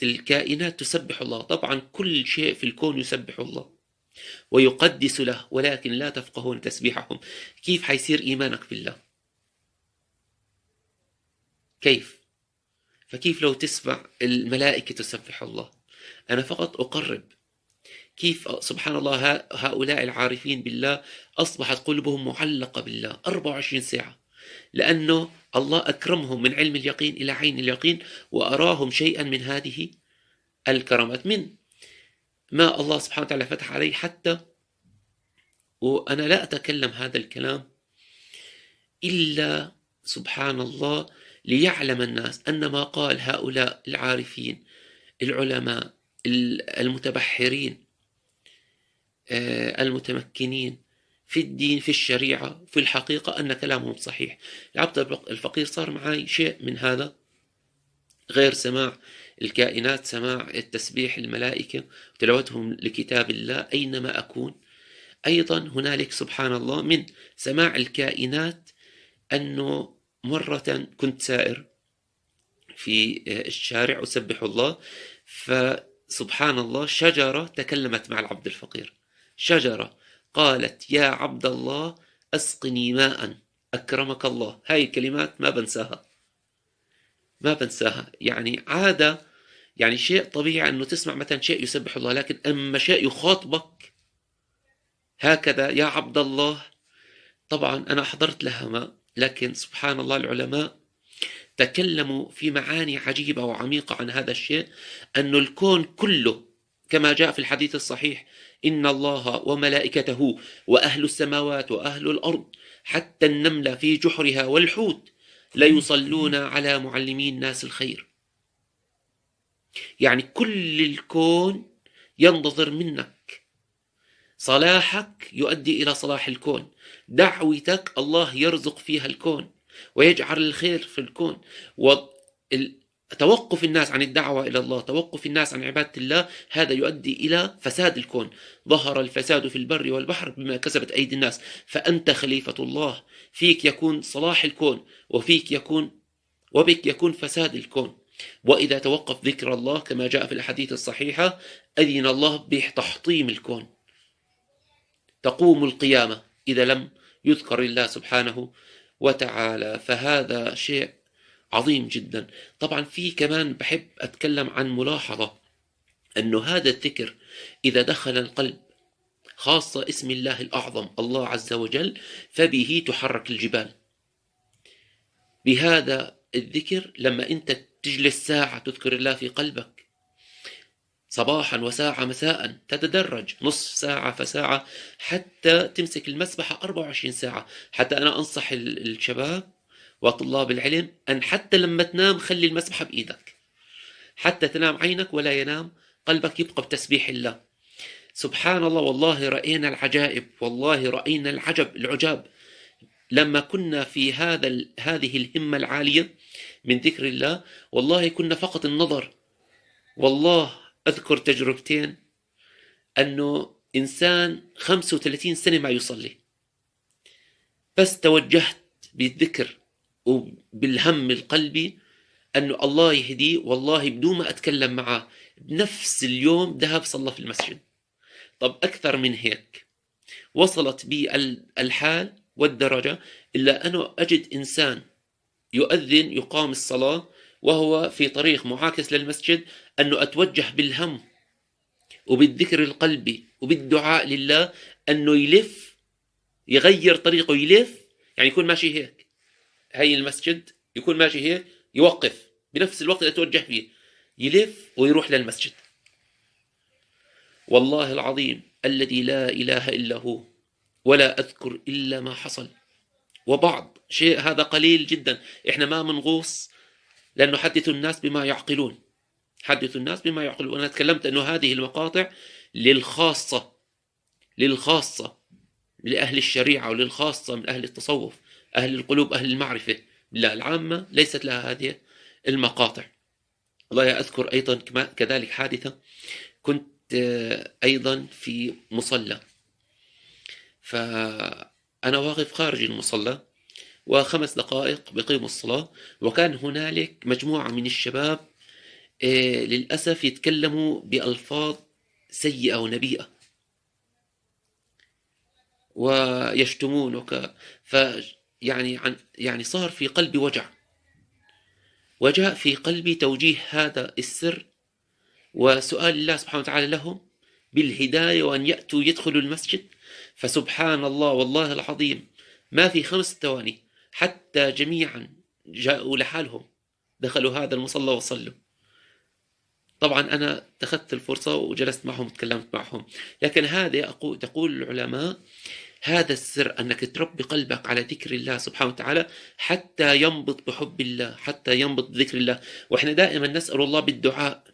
الكائنات تسبح الله. طبعا كل شيء في الكون يسبح الله ويقدس له، ولكن لا تفقهون تسبيحهم. كيف حيصير إيمانك بالله؟ كيف؟ فكيف لو تسمع الملائكة تسبح الله؟ أنا فقط أقرب كيف سبحان الله هؤلاء العارفين بالله أصبحت قلوبهم معلقة بالله 24 ساعة، لأنه الله أكرمهم من علم اليقين إلى عين اليقين، وأراهم شيئا من هذه الكرامات، من ما الله سبحانه وتعالى فتح عليه. حتى وأنا لا أتكلم هذا الكلام إلا سبحان الله ليعلم الناس أن ما قال هؤلاء العارفين العلماء المتبحرين المتمكنين في الدين في الشريعة في الحقيقة أن كلامهم صحيح. العبد الفقير صار معي شيء من هذا غير سماع الكائنات، سماع التسبيح الملائكة وتلاوتهم لكتاب الله أينما أكون. أيضا هنالك سبحان الله من سماع الكائنات أنه مرة كنت سائر في الشارع أسبح الله، فسبحان الله شجرة تكلمت مع العبد الفقير، شجرة قالت يا عبد الله أسقني ماء أكرمك الله. هاي الكلمات ما بنساها، ما بنساها. يعني عادة، يعني شيء طبيعي أنه تسمع مثلا شيء يسبح الله، لكن أما شيء يخاطبك هكذا يا عبد الله، طبعا أنا حضرت لها ما، لكن سبحان الله العلماء تكلموا في معاني عجيبة وعميقة عن هذا الشيء، أن الكون كله كما جاء في الحديث الصحيح إن الله وملائكته وأهل السماوات وأهل الأرض حتى النملة في جحرها والحوت ليصلون على معلمي الناس الخير. يعني كل الكون ينتظر منك، صلاحك يؤدي إلى صلاح الكون، دعوتك الله يرزق فيها الكون ويجعل الخير في الكون. توقف الناس عن الدعوة إلى الله، توقف الناس عن عبادة الله، هذا يؤدي إلى فساد الكون. ظهر الفساد في البر والبحر بما كسبت أيدي الناس، فأنت خليفة الله، فيك يكون صلاح الكون وبك يكون فساد الكون. وإذا توقف ذكر الله كما جاء في الأحاديث الصحيحة أذن الله بتحطيم الكون، تقوم القيامة إذا لم يذكر الله سبحانه وتعالى. فهذا شيء عظيم جدا. طبعا في كمان بحب أتكلم عن ملاحظة، أنه هذا الذكر إذا دخل القلب، خاصة اسم الله الأعظم الله عز وجل، فبه تحرك الجبال. بهذا الذكر لما أنت تجلس ساعة تذكر الله في قلبك صباحا وساعة مساء، تتدرج نصف ساعة فساعة حتى تمسك المسبحة 24 ساعة. حتى أنا أنصح الشباب وطلاب العلم أن حتى لما تنام خلي المسبحة بإيدك حتى تنام عينك ولا ينام قلبك، يبقى بتسبيح الله. سبحان الله، والله رأينا العجائب، والله رأينا العجاب لما كنا في هذه الهمة العالية من ذكر الله. والله كنا فقط النظر. والله أذكر تجربتين، أنه إنسان 35 سنة ما يصلي، بس توجهت بالذكر وبالهم القلبي أنه الله يهديه، والله بدون ما أتكلم معه بنفس اليوم ذهب صلى في المسجد. طب أكثر من هيك وصلت بي الحال والدرجة إلا أنه أجد إنسان يؤذن يقام الصلاة وهو في طريق معاكس للمسجد، أنه أتوجه بالهم وبالذكر القلبي وبالدعاء لله أنه يلف، يغير طريقه، يلف، يعني يكون ماشي هيك هاي المسجد، يكون ماشي هيك يوقف بنفس الوقت اللي أتوجه فيه، يلف ويروح للمسجد. والله العظيم الذي لا إله إلا هو، ولا أذكر إلا ما حصل. وبعض شيء هذا قليل جدا، إحنا ما منغوص، لأنه حدثوا الناس بما يعقلون، حدثوا الناس بما يعقلون. أنا تكلمت أنه هذه المقاطع للخاصة لأهل الشريعة، وللخاصة من أهل التصوف، أهل القلوب، أهل المعرفة. لا، العامة ليست لها هذه المقاطع. والله أذكر أيضا كذلك حادثة، كنت أيضا في مصلى، فأنا واقف خارج المصلى و5 دقائق بقيم الصلاة، وكان هنالك مجموعة من الشباب للأسف يتكلموا بألفاظ سيئة ونبيئة ويشتمون يعني صار في قلبي وجع، وجاء في قلبي توجيه هذا السر وسؤال الله سبحانه وتعالى لهم بالهداية وأن يأتوا يدخلوا المسجد. فسبحان الله والله العظيم ما في 5 ثواني حتى جميعا جاءوا لحالهم دخلوا هذا المصلى وصلوا. طبعا أنا اتخذت الفرصة وجلست معهم وتكلمت معهم، لكن هذا تقول العلماء هذا السر أنك تربي قلبك على ذكر الله سبحانه وتعالى حتى ينبض بحب الله، حتى ينبض بذكر الله. وإحنا دائما نسأل الله بالدعاء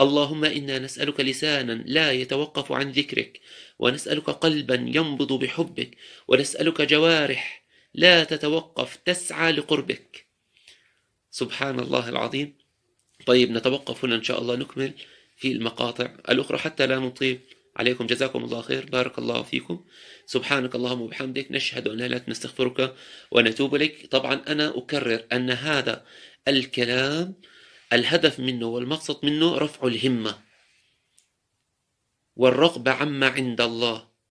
اللهم إنا نسألك لسانا لا يتوقف عن ذكرك، ونسألك قلبا ينبض بحبك، ونسألك جوارح لا تتوقف تسعى لقربك. سبحان الله العظيم. طيب نتوقف هنا إن شاء الله، نكمل في المقاطع الأخرى حتى لا نطيل عليكم. جزاكم الله خير، بارك الله فيكم. سبحانك اللهم وبحمدك، نشهد أن لا إله إلا أنت، نستغفرك ونتوب إليك. طبعا أنا أكرر أن هذا الكلام الهدف منه والمقصد منه رفع الهمة والرغبة عما عند الله،